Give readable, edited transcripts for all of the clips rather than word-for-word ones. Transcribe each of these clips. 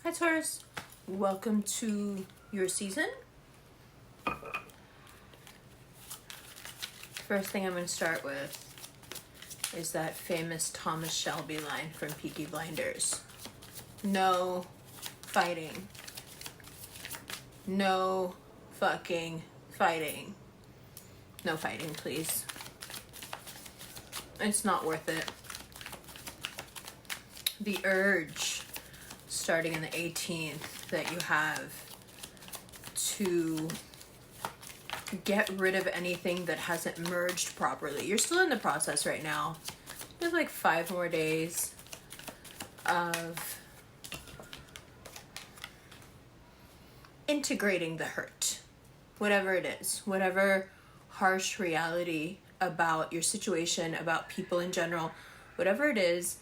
Hi Taurus, welcome to your season. First thing I'm going to start with is that famous Thomas Shelby line from Peaky Blinders. No fighting. No fucking fighting. No fighting, please. It's not worth it. The urge starting in the 18th that you have to get rid of anything that hasn't merged properly. You're still in the process right now. You have like 5 more days of integrating the hurt, whatever it is, whatever harsh reality about your situation, about people in general, whatever it is,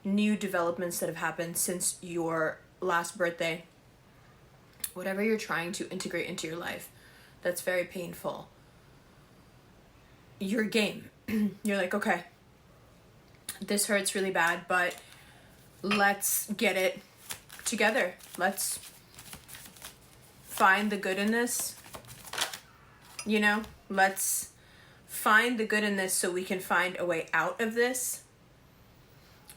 new developments that have happened since your last birthday, whatever you're trying to integrate into your life that's very painful, you're game. You're like, okay, this hurts really bad, but let's get it together. Let's find the good in this. Let's find the good in this so we can find a way out of this.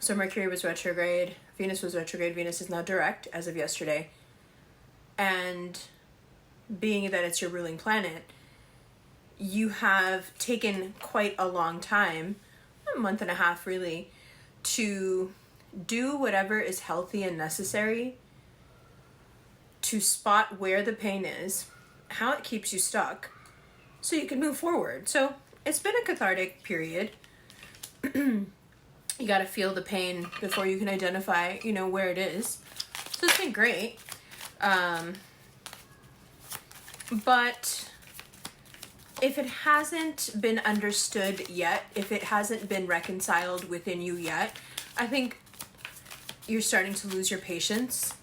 So Mercury was retrograde, Venus was retrograde, Venus is now direct as of yesterday. And being that it's your ruling planet, you have taken quite a long time, a month and a half really, to do whatever is healthy and necessary to spot where the pain is, how it keeps you stuck, so you can move forward. So it's been a cathartic period. You got to feel the pain before you can identify, where it is. So it's been great. But if it hasn't been understood yet, if it hasn't been reconciled within you yet, I think you're starting to lose your patience,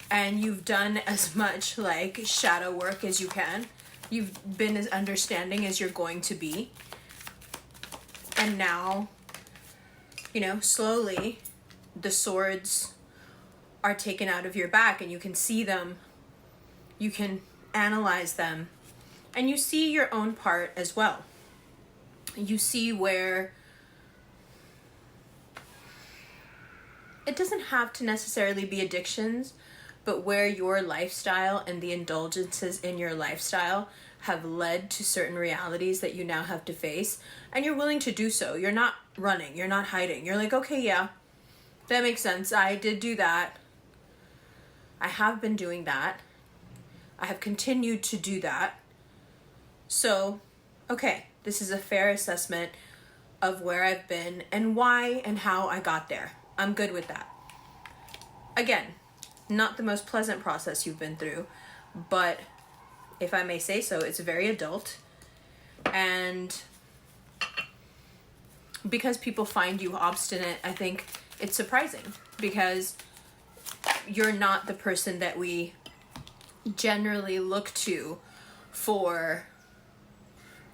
and you've done as much shadow work as you can. You've been as understanding as you're going to be. And now, slowly the swords are taken out of your back and you can see them, you can analyze them, and you see your own part as well. You see where it doesn't have to necessarily be addictions, but where your lifestyle and the indulgences in your lifestyle have led to certain realities that you now have to face, and you're willing to do so. You're not running, you're not hiding. You're like, okay, yeah, that makes sense. I did do that. I have been doing that. I have continued to do that. So, okay, this is a fair assessment of where I've been and why and how I got there. I'm good with that. Again, not the most pleasant process you've been through, but if I may say so, it's very adult. And because people find you obstinate, I think it's surprising, because you're not the person that we generally look to for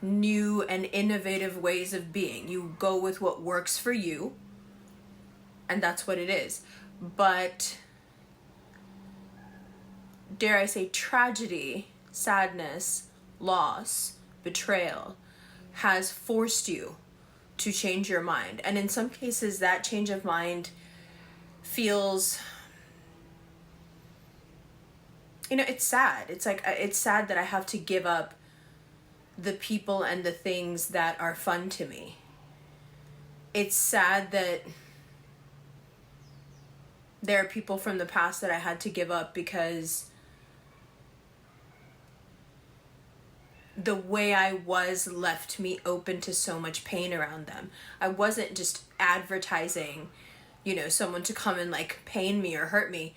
new and innovative ways of being. You go with what works for you, and that's what it is. But dare I say, tragedy, sadness, loss, betrayal has forced you to change your mind. And in some cases, that change of mind feels, it's sad. It's sad that I have to give up the people and the things that are fun to me. It's sad that there are people from the past that I had to give up because the way I was left me open to so much pain around them. I wasn't just advertising, someone to come and pain me or hurt me,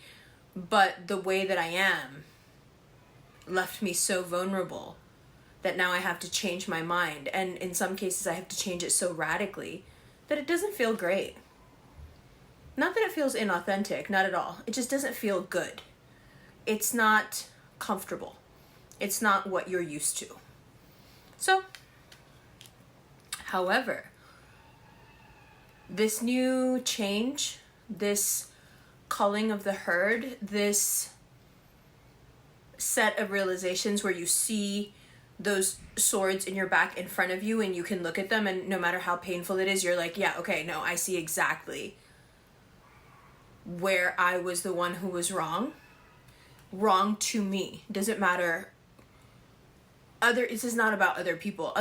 but the way that I am left me so vulnerable that now I have to change my mind. And in some cases I have to change it so radically that it doesn't feel great. Not that it feels inauthentic, not at all. It just doesn't feel good. It's not comfortable. It's not what you're used to. So, however, this new change, this culling of the herd, this set of realizations where you see those swords in your back in front of you and you can look at them, and no matter how painful it is, you're like, yeah, okay, no, I see exactly where I was the one who was wrong to me. Doesn't matter. This is not about other people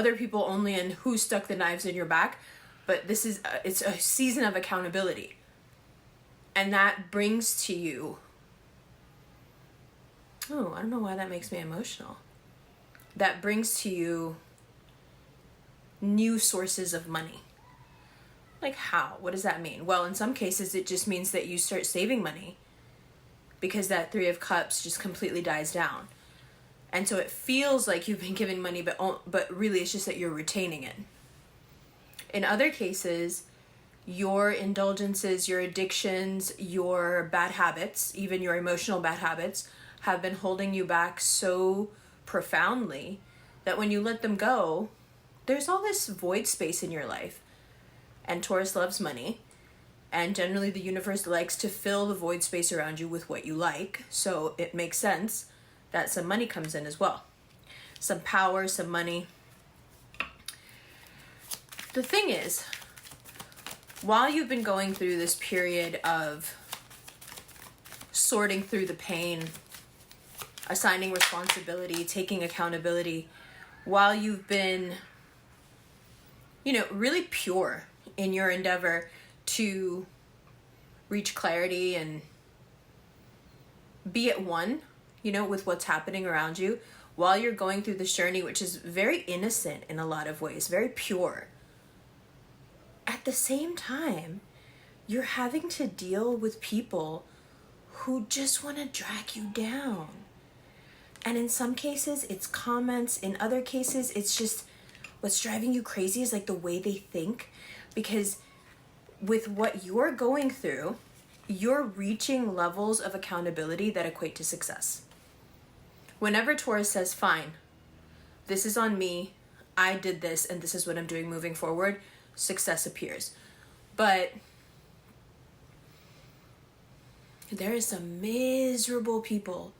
only and who stuck the knives in your back, but this is it's a season of accountability, and that brings to you, oh, I don't know why that makes me emotional, that brings to you new sources of money. Like how? What does that mean? Well, in some cases it just means that you start saving money because that Three of Cups just completely dies down. And so it feels like you've been giving money, but really it's just that you're retaining it. In other cases, your indulgences, your addictions, your bad habits, even your emotional bad habits, have been holding you back so profoundly that when you let them go, there's all this void space in your life. And Taurus loves money. And generally the universe likes to fill the void space around you with what you like. So it makes sense that some money comes in as well. Some power, some money. The thing is, while you've been going through this period of sorting through the pain, assigning responsibility, taking accountability, while you've been, really pure in your endeavor to reach clarity and be at one, with what's happening around you, while you're going through this journey, which is very innocent in a lot of ways, very pure. At the same time, you're having to deal with people who just want to drag you down. And in some cases, it's comments. In other cases, it's just what's driving you crazy is like the way they think. Because with what you're going through, you're reaching levels of accountability that equate to success. Whenever Taurus says, fine, this is on me, I did this, and this is what I'm doing moving forward, success appears. But there is some miserable people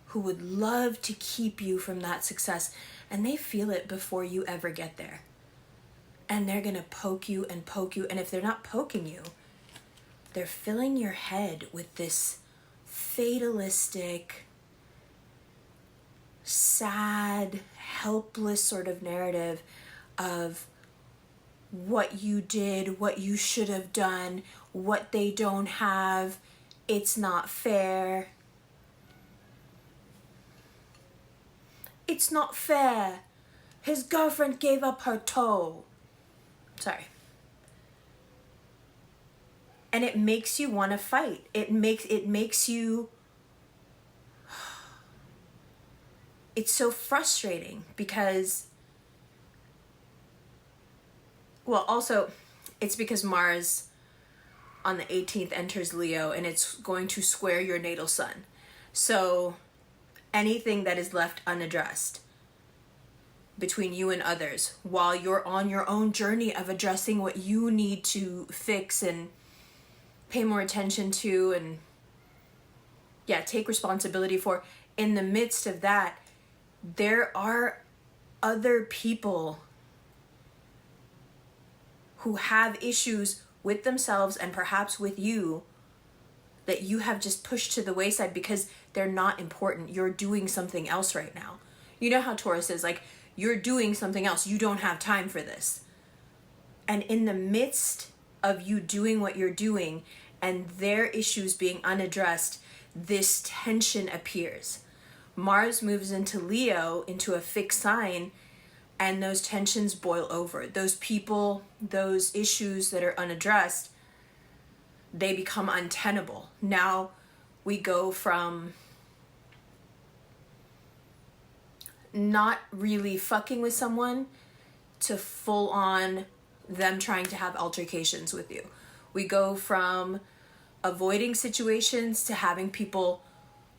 who would love to keep you from that success, and they feel it before you ever get there. And they're gonna poke you, and if they're not poking you, they're filling your head with this fatalistic, sad, helpless sort of narrative of what you did, what you should have done, what they don't have, it's not fair. It's not fair. His girlfriend gave up her toe. Sorry. And it makes you want to fight. It makes you... It's so frustrating because... Well, also, it's because Mars on the 18th enters Leo, and it's going to square your natal sun. So anything that is left unaddressed between you and others while you're on your own journey of addressing what you need to fix and pay more attention to and take responsibility for, in the midst of that, there are other people who have issues with themselves and perhaps with you that you have just pushed to the wayside because they're not important. You're doing something else right now. You know how Taurus is, like, you're doing something else. You don't have time for this. And in the midst of you doing what you're doing and their issues being unaddressed, this tension appears. Mars moves into Leo, into a fixed sign, and those tensions boil over. Those people, those issues that are unaddressed, they become untenable. Now we go from not really fucking with someone to full on them trying to have altercations with you. We go from avoiding situations to having people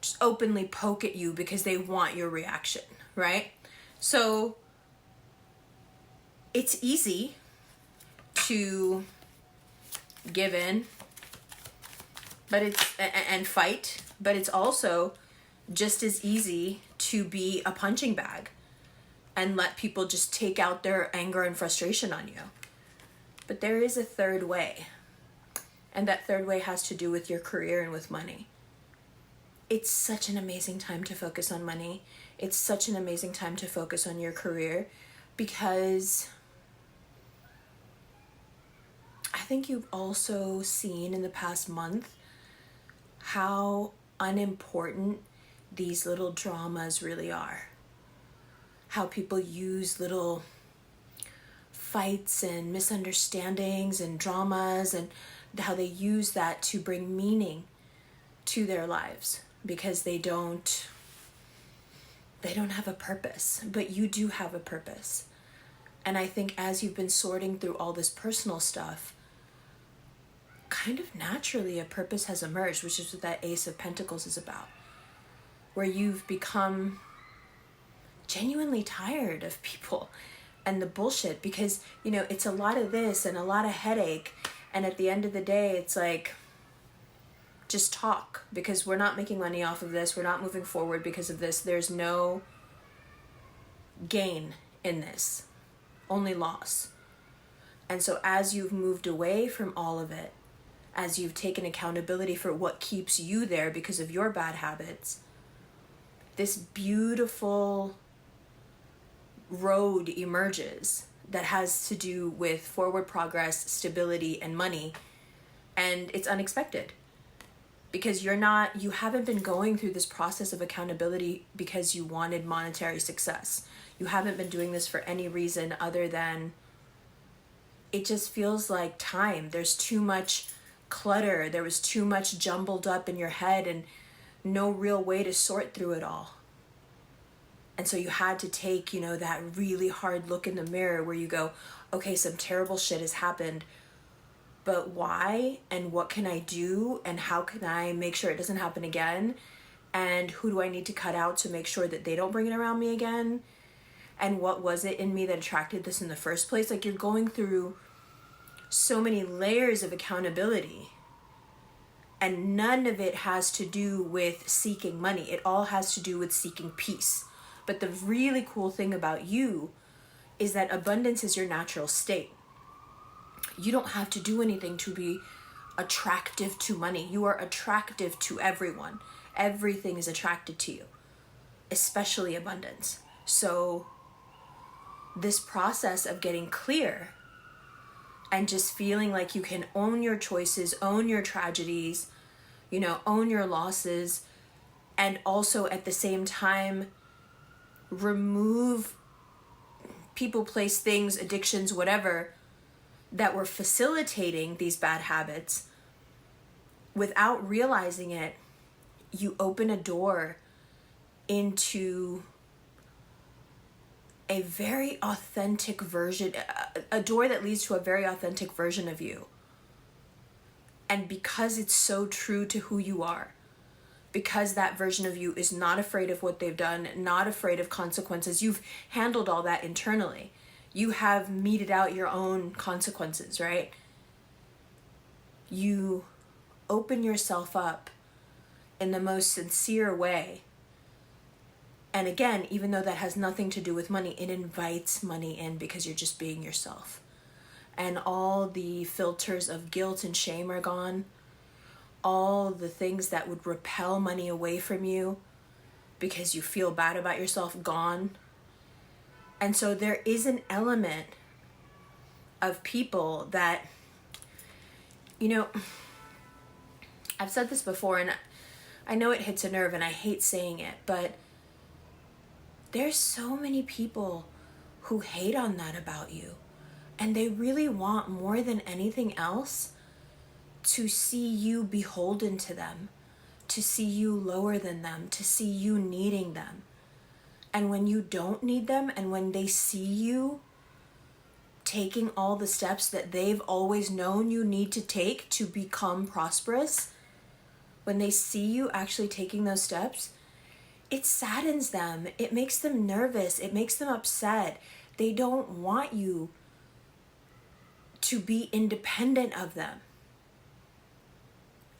just openly poke at you because they want your reaction, right? So it's easy to give in but and fight, but it's also just as easy to be a punching bag and let people just take out their anger and frustration on you. But there is a third way, and that third way has to do with your career and with money. It's such an amazing time to focus on money. It's such an amazing time to focus on your career, because I think you've also seen in the past month how unimportant these little dramas really are. How people use little fights and misunderstandings and dramas, and how they use that to bring meaning to their lives, because they don't have a purpose. But you do have a purpose. And I think as you've been sorting through all this personal stuff, kind of naturally a purpose has emerged, which is what that Ace of Pentacles is about, where you've become genuinely tired of people and the bullshit, because, you know, it's a lot of this and a lot of headache, and at the end of the day, it's like, just talk, because we're not making money off of this, we're not moving forward because of this, there's no gain in this, only loss. And so as you've moved away from all of it, as you've taken accountability for what keeps you there because of your bad habits, this beautiful road emerges that has to do with forward progress, stability, and money. And it's unexpected, because you haven't been going through this process of accountability because you wanted monetary success. You haven't been doing this for any reason other than it just feels like time. There's too much clutter. There was too much jumbled up in your head and no real way to sort through it all. And so you had to take, you know, that really hard look in the mirror where you go, okay, some terrible shit has happened, but why? And what can I do? And how can I make sure it doesn't happen again? And who do I need to cut out to make sure that they don't bring it around me again? And what was it in me that attracted this in the first place? Like, you're going through so many layers of accountability, and none of it has to do with seeking money. It all has to do with seeking peace. But the really cool thing about you is that abundance is your natural state. You don't have to do anything to be attractive to money. You are attractive to everyone. Everything is attracted to you, especially abundance. So this process of getting clear and just feeling like you can own your choices, own your tragedies, you know, own your losses, and also at the same time remove people, place, things, addictions, whatever, that were facilitating these bad habits. Without realizing it, you open a door into a very authentic version, a door that leads to a very authentic version of you. And because it's so true to who you are, because that version of you is not afraid of what they've done, not afraid of consequences, you've handled all that internally. You have meted out your own consequences, right? You open yourself up in the most sincere way. And again, even though that has nothing to do with money, it invites money in because you're just being yourself. And all the filters of guilt and shame are gone. All the things that would repel money away from you because you feel bad about yourself, gone. And so there is an element of people that, you know, I've said this before, and I know it hits a nerve and I hate saying it, but there's so many people who hate on that about you. And they really want more than anything else to see you beholden to them, to see you lower than them, to see you needing them. And when you don't need them, and when they see you taking all the steps that they've always known you need to take to become prosperous, when they see you actually taking those steps, it saddens them. It makes them nervous. It makes them upset. They don't want you to be independent of them.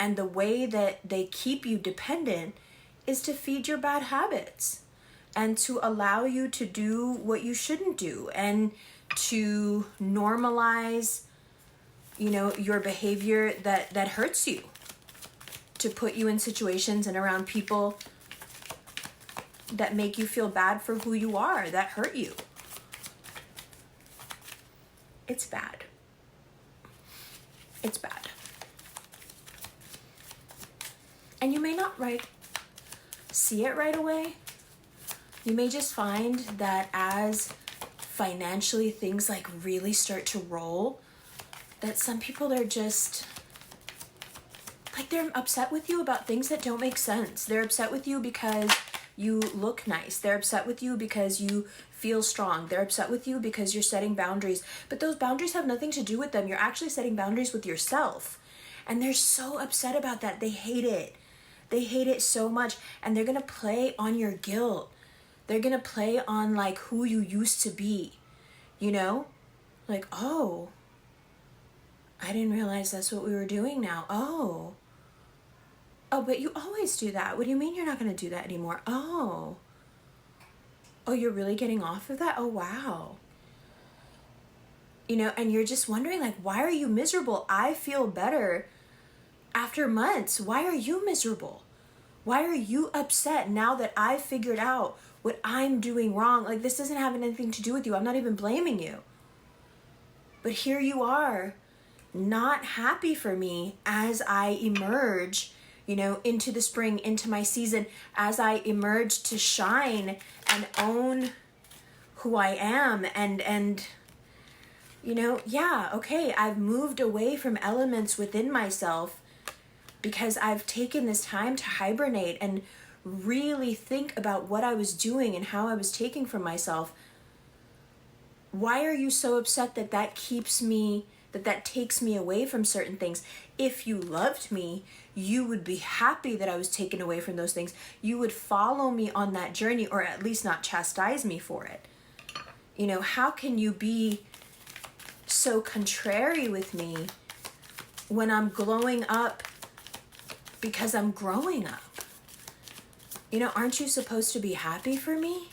And the way that they keep you dependent is to feed your bad habits and to allow you to do what you shouldn't do and to normalize, your behavior that hurts you, to put you in situations and around people that make you feel bad for who you are, that hurt you. It's bad. It's bad. And you may not see it right away. You may just find that as financially things really start to roll, that some people are just they're upset with you about things that don't make sense. They're upset with you because you look nice. They're upset with you because you feel strong. They're upset with you because you're setting boundaries. But those boundaries have nothing to do with them. You're actually setting boundaries with yourself. And they're so upset about that. They hate it. They hate it so much. And they're going to play on your guilt. They're going to play on who you used to be. Oh, I didn't realize that's what we were doing now. Oh, but you always do that. What do you mean you're not going to do that anymore? Oh, you're really getting off of that? Oh, wow. And you're just wondering, why are you miserable? I feel better after months. Why are you miserable? Why are you upset now that I've figured out what I'm doing wrong? This doesn't have anything to do with you. I'm not even blaming you. But here you are, not happy for me as I emerge, into the spring, into my season, as I emerge to shine and own who I am. And okay, I've moved away from elements within myself because I've taken this time to hibernate and really think about what I was doing and how I was taking from myself. Why are you so upset that takes me away from certain things? If you loved me, you would be happy that I was taken away from those things. You would follow me on that journey, or at least not chastise me for it. How can you be so contrary with me when I'm glowing up because I'm growing up? Aren't you supposed to be happy for me?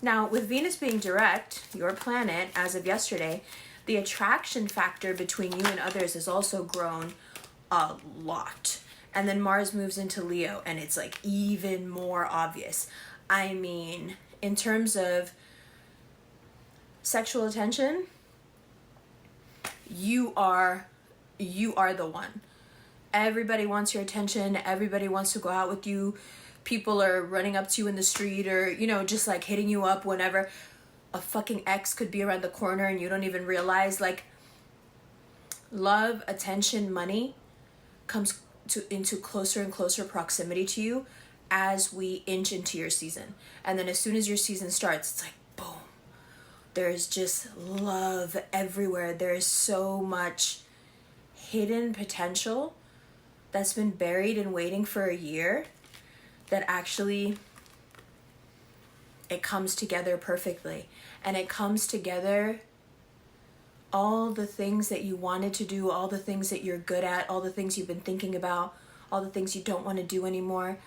Now, with Venus being direct, your planet, as of yesterday, the attraction factor between you and others has also grown a lot. And then Mars moves into Leo, and it's even more obvious. I mean, in terms of sexual attention, you are the one. Everybody wants your attention. Everybody wants to go out with you. People are running up to you in the street or, just hitting you up whenever. A fucking ex could be around the corner and you don't even realize. Love, attention, money comes into closer and closer proximity to you as we inch into your season. And then as soon as your season starts, it's boom. There's just love everywhere. There's so much hidden potential that's been buried and waiting for a year that actually it comes together perfectly. And it comes together, all the things that you wanted to do, all the things that you're good at, all the things you've been thinking about, all the things you don't want to do anymore.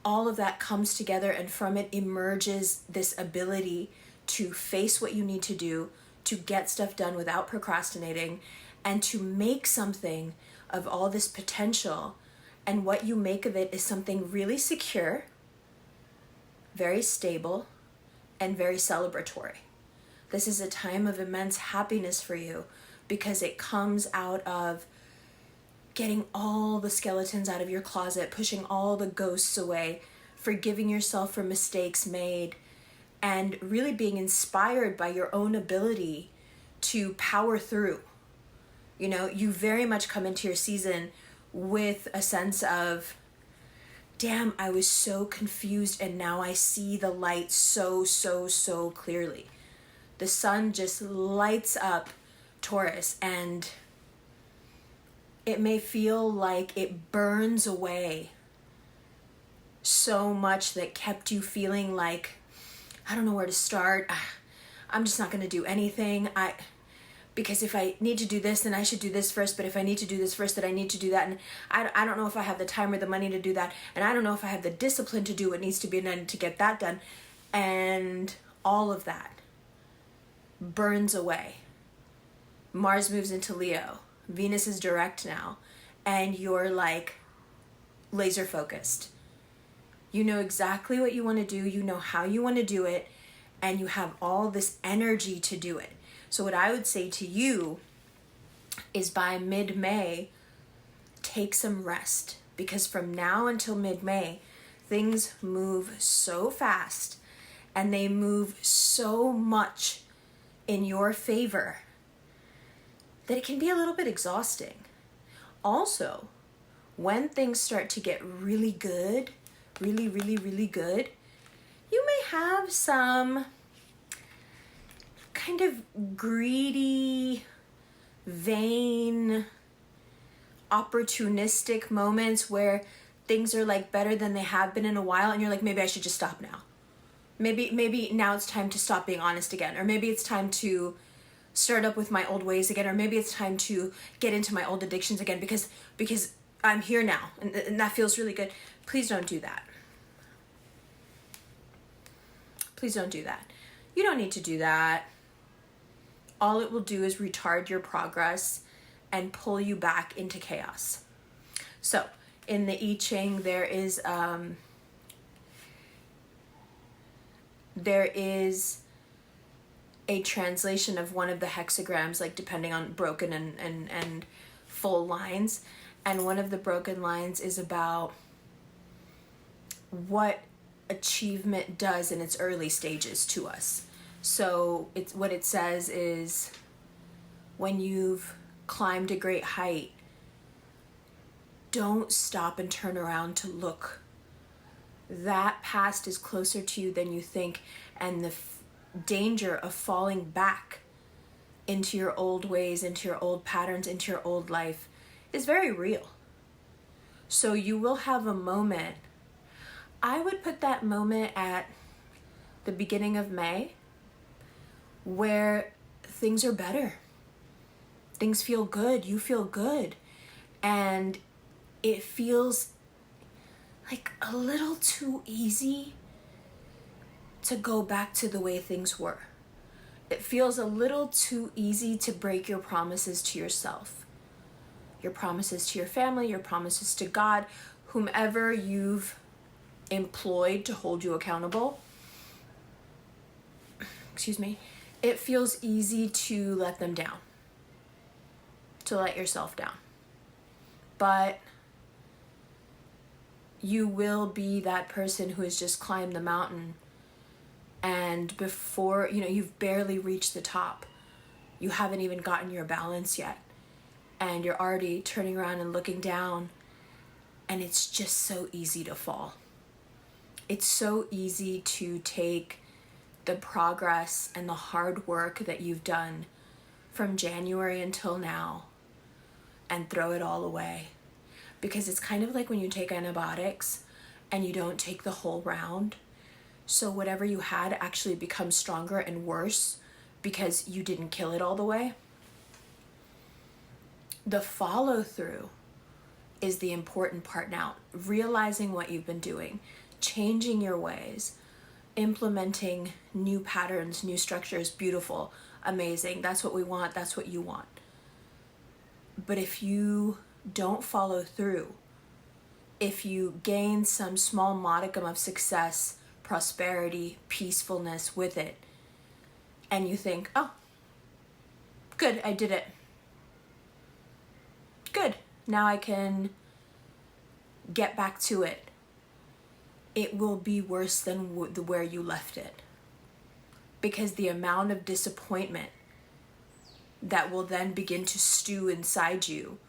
All of that comes together, and from it emerges this ability to face what you need to do, to get stuff done without procrastinating, and to make something of all this potential. And what you make of it is something really secure, very stable, and very celebratory. This is a time of immense happiness for you because it comes out of getting all the skeletons out of your closet, pushing all the ghosts away, forgiving yourself for mistakes made, and really being inspired by your own ability to power through. You very much come into your season with a sense of, damn, I was so confused and now I see the light so, so, so clearly. The sun just lights up Taurus, and it may feel like it burns away so much that kept you feeling I don't know where to start. I'm just not going to do anything. because if I need to do this, then I should do this first. But if I need to do this first, then I need to do that. And I don't know if I have the time or the money to do that. And I don't know if I have the discipline to do what needs to be done to get that done. And all of that burns away. Mars moves into Leo. Venus is direct now. And you're like laser focused. You know exactly what you want to do. You know how you want to do it. And you have all this energy to do it. So what I would say to you is by mid-May, take some rest. Because from now until mid-May, things move so fast and they move so much in your favor that it can be a little bit exhausting. Also, when things start to get really good, really, really, really good, you may have some kind of greedy, vain, opportunistic moments where things are like better than they have been in a while, and you're like, maybe I should just stop now. Maybe now it's time to stop being honest again, or maybe it's time to start up with my old ways again, or maybe it's time to get into my old addictions again because I'm here now and that feels really good. Please don't do that. Please don't do that. You don't need to do that. All it will do is retard your progress and pull you back into chaos. So in the I Ching, there is a translation of one of the hexagrams, like depending on broken and full lines. And one of the broken lines is about what achievement does in its early stages to us. So it's what it says is, when you've climbed a great height, don't stop and turn around to look. That past is closer to you than you think, and the danger of falling back into your old ways, into your old patterns, into your old life is very real. So you will have a moment. I would put that moment at the beginning of May, where things are better. Things feel good. You feel good. And it feels like a little too easy to go back to the way things were. It feels a little too easy to break your promises to yourself, your promises to your family, your promises to God, whomever you've employed to hold you accountable. Excuse me. It feels easy to let them down, to let yourself down. But you will be that person who has just climbed the mountain, and before, you've barely reached the top. You haven't even gotten your balance yet. And you're already turning around and looking down, and it's just so easy to fall. It's so easy to take the progress and the hard work that you've done from January until now and throw it all away. Because it's kind of like when you take antibiotics and you don't take the whole round. So whatever you had actually becomes stronger and worse because you didn't kill it all the way. The follow through is the important part now. Realizing what you've been doing, changing your ways, implementing new patterns, new structures, beautiful, amazing. That's what we want. That's what you want. But if you don't follow through, if you gain some small modicum of success, prosperity, peacefulness with it, and you think, oh, good, I did it. Good, now I can get back to it. It will be worse than where you left it. Because the amount of disappointment that will then begin to stew inside you,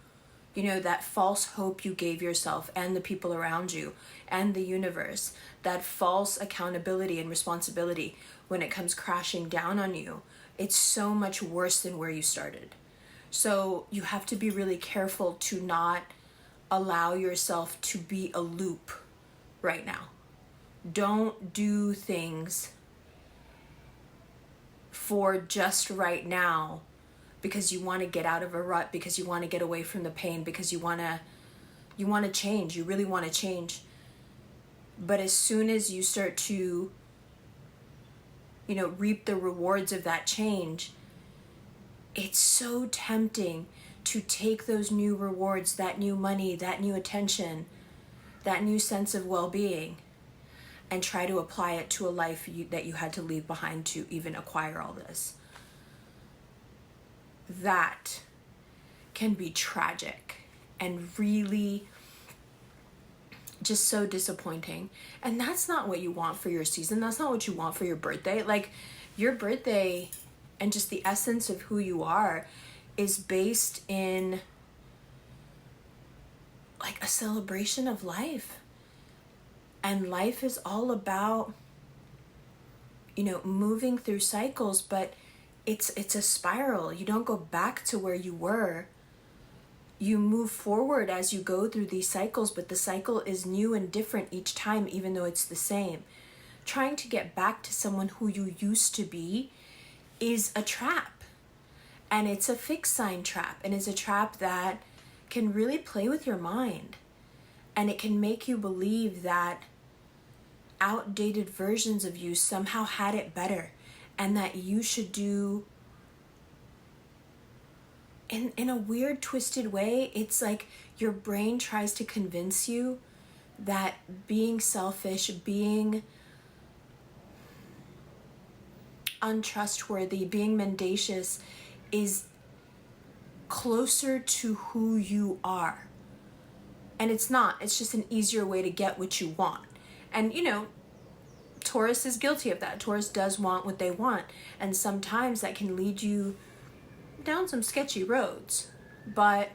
that false hope you gave yourself and the people around you and the universe, that false accountability and responsibility, when it comes crashing down on you, it's so much worse than where you started. So you have to be really careful to not allow yourself to be a loop right now. Don't do things for just right now because you want to get out of a rut, because you want to get away from the pain, because you want to change, you really want to change. But as soon as you start to, reap the rewards of that change, it's so tempting to take those new rewards, that new money, that new attention, that new sense of well-being, and try to apply it to a life that you had to leave behind to even acquire all this. That can be tragic and really just so disappointing. And that's not what you want for your season. That's not what you want for your birthday. Like, your birthday and just the essence of who you are is based in like a celebration of life. And life is all about, moving through cycles, but it's a spiral. You don't go back to where you were. You move forward as you go through these cycles, but the cycle is new and different each time, even though it's the same. Trying to get back to someone who you used to be is a trap. And it's a fixed sign trap. And it's a trap that can really play with your mind. And it can make you believe that outdated versions of you somehow had it better, and that you should do, in a weird twisted way, it's like your brain tries to convince you that being selfish, being untrustworthy, being mendacious is closer to who you are. And it's not. It's just an easier way to get what you want. And, Taurus is guilty of that. Taurus does want what they want. And sometimes that can lead you down some sketchy roads. But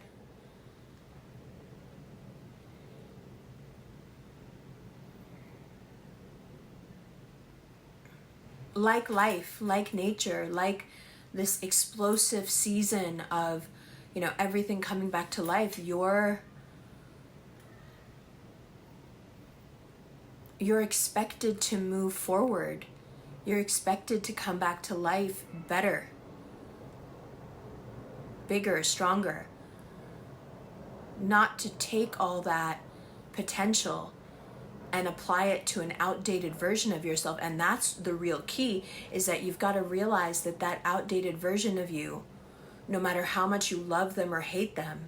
like life, like nature, like this explosive season of, everything coming back to life, you're expected to move forward. You're expected to come back to life better, bigger, stronger. Not to take all that potential and apply it to an outdated version of yourself. And that's the real key, is that you've got to realize that that outdated version of you, no matter how much you love them or hate them,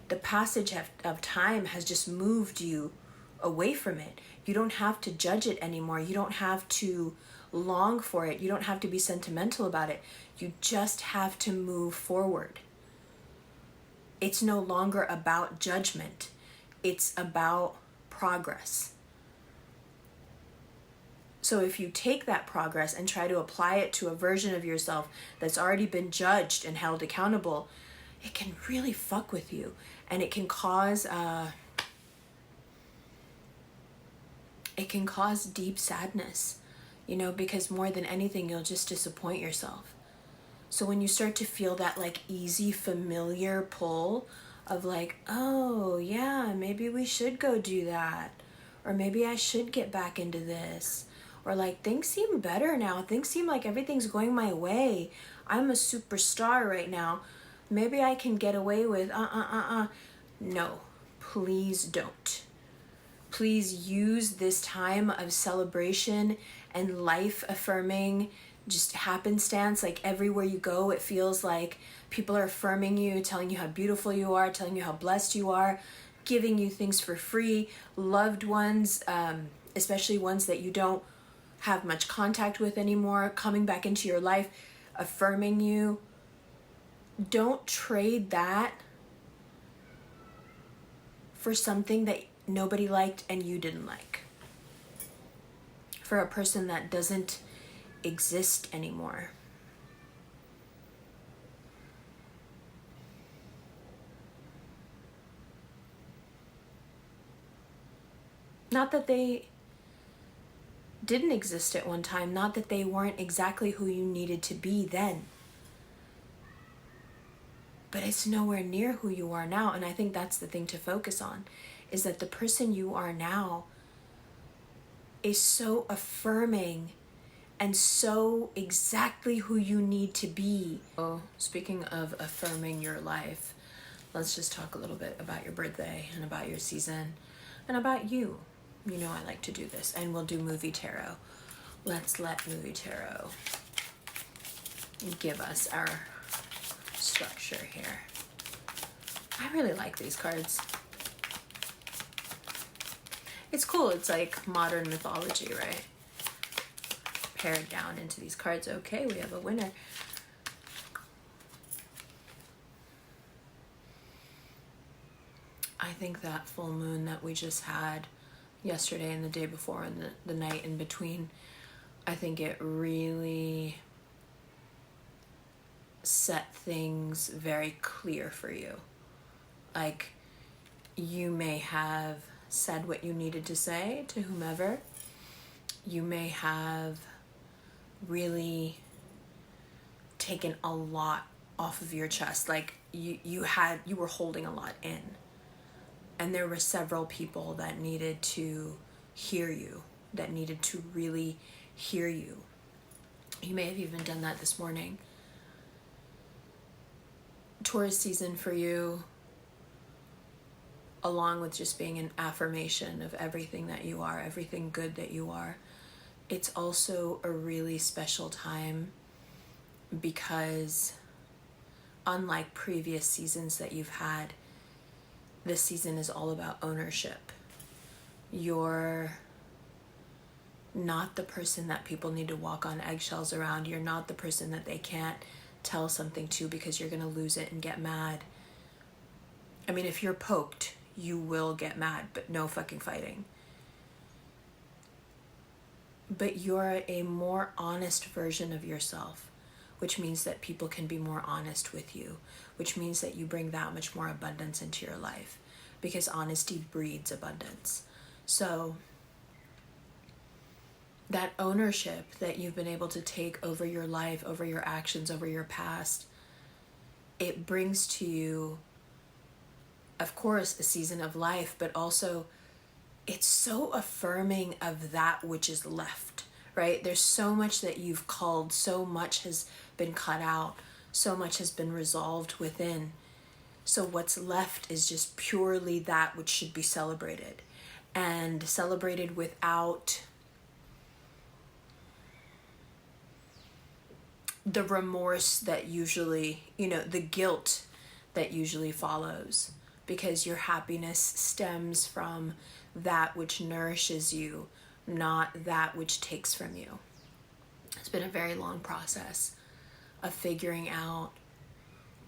the passage of time has just moved you away from it. You don't have to judge it anymore. You don't have to long for it. You don't have to be sentimental about it. You just have to move forward. It's no longer about judgment. It's about progress. So if you take that progress and try to apply it to a version of yourself that's already been judged and held accountable, it can really fuck with you. And it can cause deep sadness, because more than anything, you'll just disappoint yourself. So when you start to feel that like easy, familiar pull of like, oh yeah, maybe we should go do that, or maybe I should get back into this, or like things seem better now, things seem like everything's going my way, I'm a superstar right now, maybe I can get away with No, please don't. Please use this time of celebration and life affirming just happenstance. Like everywhere you go, it feels like people are affirming you, telling you how beautiful you are, telling you how blessed you are, giving you things for free. Loved ones, especially ones that you don't have much contact with anymore, coming back into your life, affirming you. Don't trade that for something that nobody liked and you didn't like. For a person that doesn't exist anymore. Not that they didn't exist at one time, not that they weren't exactly who you needed to be then. But it's nowhere near who you are now. And I think that's the thing to focus on, is that the person you are now is so affirming and so exactly who you need to be. Oh, speaking of affirming your life, let's just talk a little bit about your birthday and about your season and about you. You know I like to do this, and we'll do movie tarot. Let's let movie tarot give us our structure here. I really like these cards. It's cool. It's like modern mythology, right? Pared down into these cards. Okay, we have a winner. I think that full moon that we just had yesterday and the day before and the night in between, I think it really set things very clear for you. Like, you may have said what you needed to say to whomever. You may have really taken a lot off of your chest. Like, you were holding a lot in. And there were several people that needed to hear you, that needed to really hear you. You may have even done that this morning. Taurus season for you, along with just being an affirmation of everything that you are, everything good that you are, it's also a really special time because unlike previous seasons that you've had, this season is all about ownership. You're not the person that people need to walk on eggshells around. You're not the person that they can't tell something to because you're going to lose it and get mad. I mean, if you're poked, you will get mad, but no fucking fighting. But you're a more honest version of yourself, which means that people can be more honest with you, which means that you bring that much more abundance into your life because honesty breeds abundance. So that ownership that you've been able to take over your life, over your actions, over your past, it brings to you, of course, a season of life, but also it's so affirming of that which is left, right? There's so much that you've culled, so much has been cut out, so much has been resolved within. So what's left is just purely that which should be celebrated, and celebrated without the remorse that usually, the guilt that usually follows, because your happiness stems from that which nourishes you, not that which takes from you. It's been a very long process of figuring out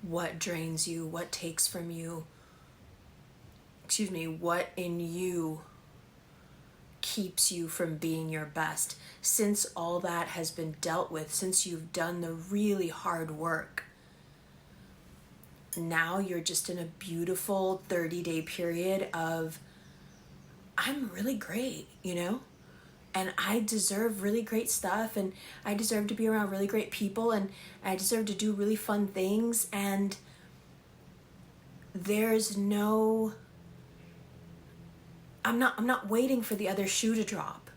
what drains you, what takes from you, what in you keeps you from being your best. Since all that has been dealt with, since you've done the really hard work, now you're just in a beautiful 30-day period of, I'm really great, and I deserve really great stuff, and I deserve to be around really great people, and I deserve to do really fun things, and there's no, I'm not waiting for the other shoe to drop.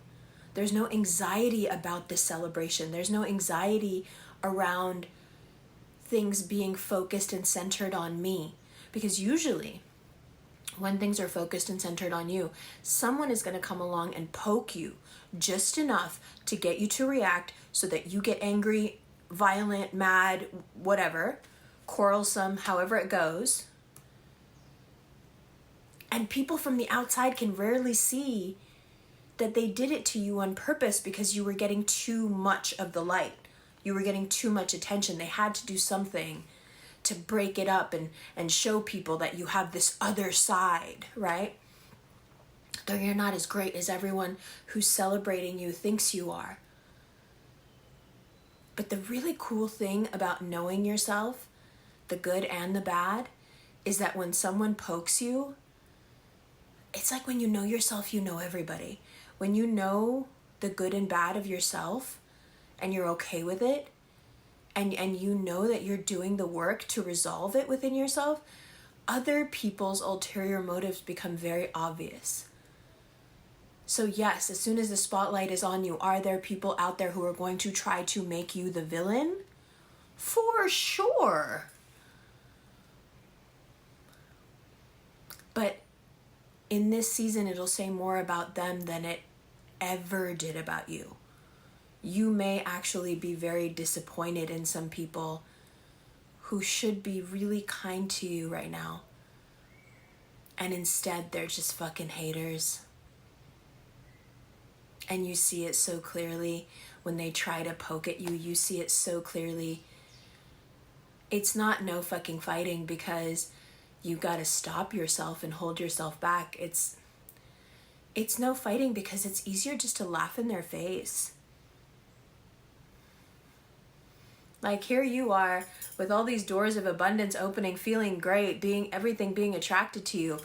There's no anxiety about this celebration. There's no anxiety around things being focused and centered on me. Because usually, when things are focused and centered on you, someone is going to come along and poke you just enough to get you to react so that you get angry, violent, mad, whatever, quarrelsome, however it goes. And people from the outside can rarely see that they did it to you on purpose because you were getting too much of the light. You were getting too much attention. They had to do something to break it up and show people that you have this other side, right? Though you're not as great as everyone who's celebrating you thinks you are. But the really cool thing about knowing yourself, the good and the bad, is that when someone pokes you, it's like when you know yourself, you know everybody. When you know the good and bad of yourself and you're okay with it, and you know that you're doing the work to resolve it within yourself, other people's ulterior motives become very obvious. So yes, as soon as the spotlight is on you, are there people out there who are going to try to make you the villain? For sure. But in this season, it'll say more about them than it ever did about you. You may actually be very disappointed in some people who should be really kind to you right now. And instead, they're just fucking haters. And you see it so clearly when they try to poke at you. You see it so clearly. It's not no fucking fighting because you gotta stop yourself and hold yourself back. It's no fighting because it's easier just to laugh in their face. Like, here you are with all these doors of abundance opening, feeling great, everything being attracted to you.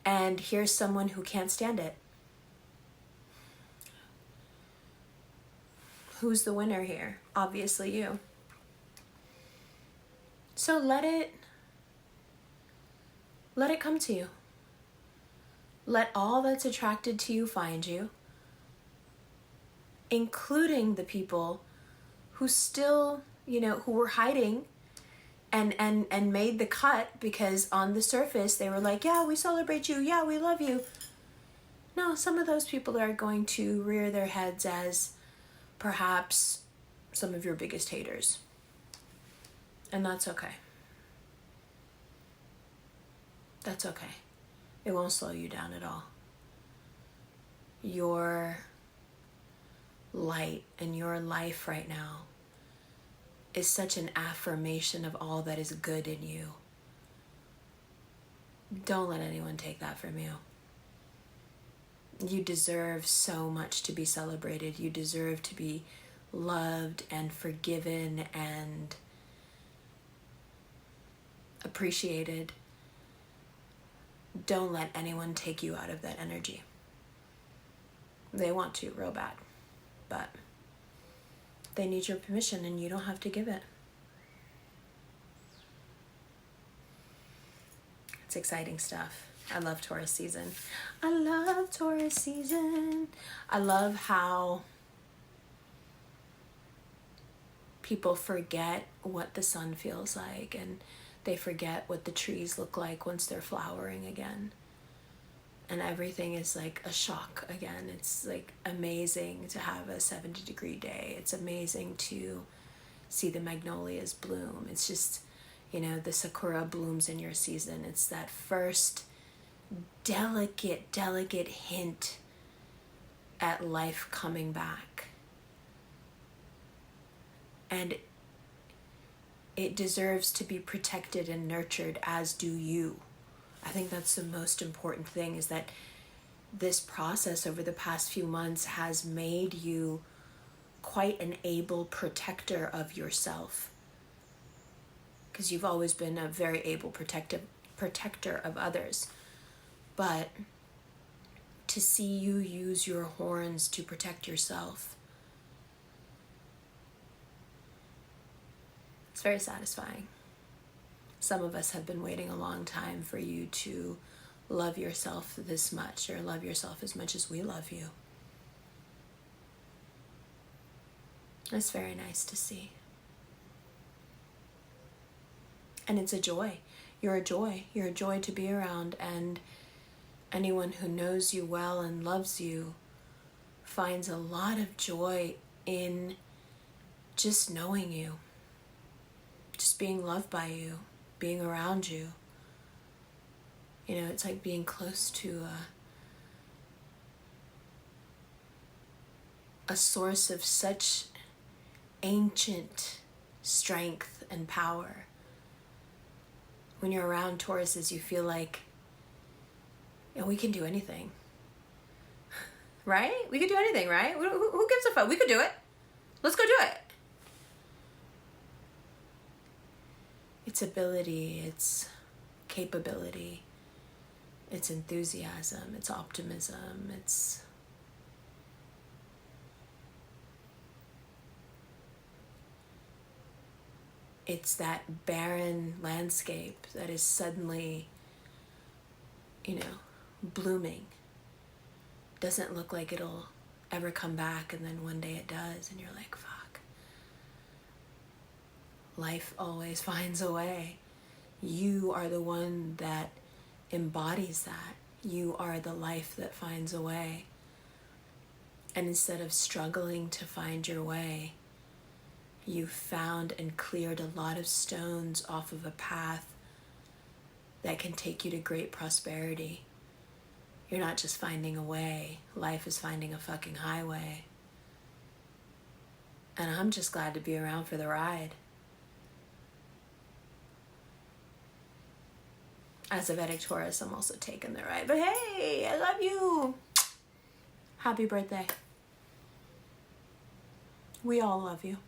And here's someone who can't stand it. Who's the winner here? Obviously you. So let it come to you. Let all that's attracted to you find you, including the people who still, who were hiding and made the cut because on the surface they were like, yeah, we celebrate you, yeah, we love you. No, some of those people are going to rear their heads as perhaps some of your biggest haters. And that's okay. That's okay. It won't slow you down at all. Your light and your life right now is such an affirmation of all that is good in you. Don't let anyone take that from you. You deserve so much to be celebrated. You deserve to be loved and forgiven and appreciated. Don't let anyone take you out of that energy. They want to real bad, but they need your permission and you don't have to give it. It's exciting stuff. I love Taurus season. I love Taurus season. I love how people forget what the sun feels like and they forget what the trees look like once they're flowering again. And everything is like a shock again. It's like amazing to have a 70-degree day. It's amazing to see the magnolias bloom. It's just, the sakura blooms in your season. It's that first delicate hint at life coming back. And it deserves to be protected and nurtured, as do you. I think that's the most important thing, is that this process over the past few months has made you quite an able protector of yourself. Because you've always been a very able protector of others. But to see you use your horns to protect yourself, it's very satisfying. Some of us have been waiting a long time for you to love yourself this much, or love yourself as much as we love you. It's very nice to see. And it's a joy. You're a joy. You're a joy to be around, and anyone who knows you well and loves you finds a lot of joy in just knowing you, just being loved by you, being around you. It's like being close to a source of such ancient strength and power. When you're around Tauruses, you feel like, we can do anything. Right? We could do anything, right? Who gives a fuck? We could do it. Let's go do it. It's ability, it's capability, it's enthusiasm, it's optimism, it's that barren landscape that is suddenly, blooming. doesn't look like it'll ever come back, and then one day it does, and you're like, fuck. Life always finds a way. You are the one that embodies that. You are the life that finds a way. And instead of struggling to find your way, you found and cleared a lot of stones off of a path that can take you to great prosperity. You're not just finding a way. Life is finding a fucking highway. And I'm just glad to be around for the ride. As a Vedic Taurus, I'm also taking the ride. But hey, I love you. Happy birthday. We all love you.